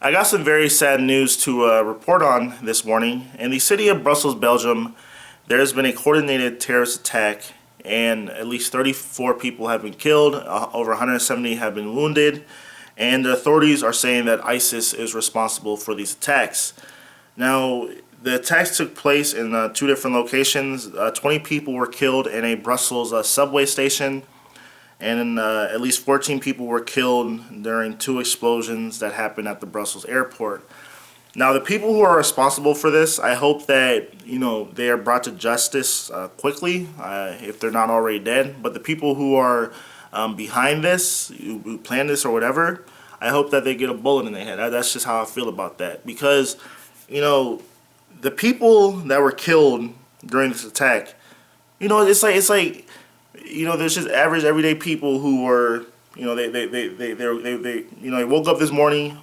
I got some very sad news to report on this morning. In the city of Brussels, Belgium, there has been a coordinated terrorist attack, and at least 34 people have been killed, over 170 have been wounded, and the authorities are saying that ISIS is responsible for these attacks. Now, the attacks took place in two different locations. 20 people were killed in a Brussels subway station, and at least 14 people were killed during two explosions that happened at the Brussels airport. Now, the people who are responsible for this, I hope that they are brought to justice quickly, if they're not already dead. But the people who are behind this, who planned this or whatever, I hope that they get a bullet in their head. That's just how I feel about that. Because, the people that were killed during this attack, it's like there's just average everyday people who were, they woke up this morning.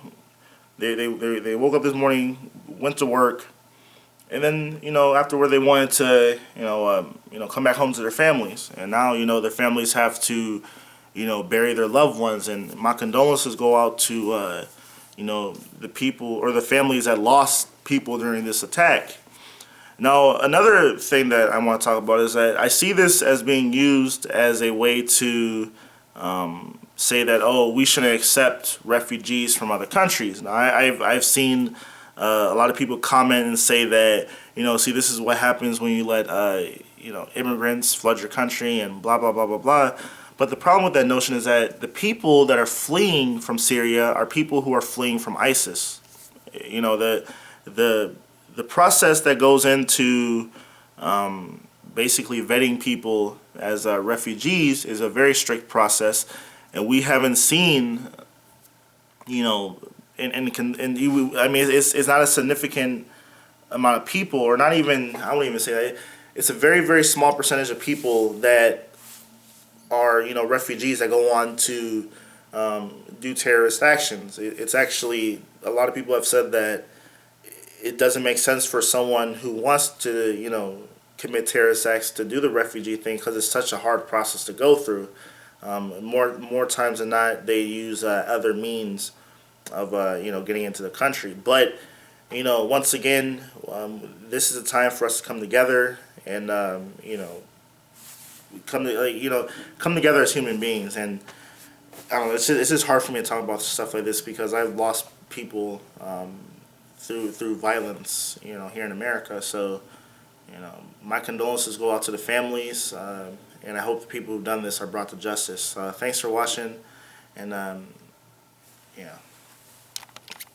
They woke up this morning, went to work, and then afterward they wanted to come back home to their families, and now their families have to bury their loved ones, and my condolences go out to the people or the families that lost people during this attack. Now, another thing that I want to talk about is that I see this as being used as a way to say that, oh, we shouldn't accept refugees from other countries. Now, I've seen a lot of people comment and say that, see, this is what happens when you let, immigrants flood your country and blah, blah, blah, blah, blah. But the problem with that notion is that the people that are fleeing from Syria are people who are fleeing from ISIS. The process that goes into basically vetting people as refugees is a very strict process, and we haven't seen, it's not a significant amount of people, or not even, I won't even say that. It's a very, very small percentage of people that are, refugees that go on to do terrorist actions. It's actually, a lot of people have said that it doesn't make sense for someone who wants to, commit terrorist acts to do the refugee thing because it's such a hard process to go through. More times than not, they use other means of, getting into the country. But, once again, this is a time for us to come together and, come together as human beings. And I don't know, it's just hard for me to talk about stuff like this because I've lost people through violence, here in America. So, my condolences go out to the families, and I hope the people who've done this are brought to justice. Thanks for watching, and yeah.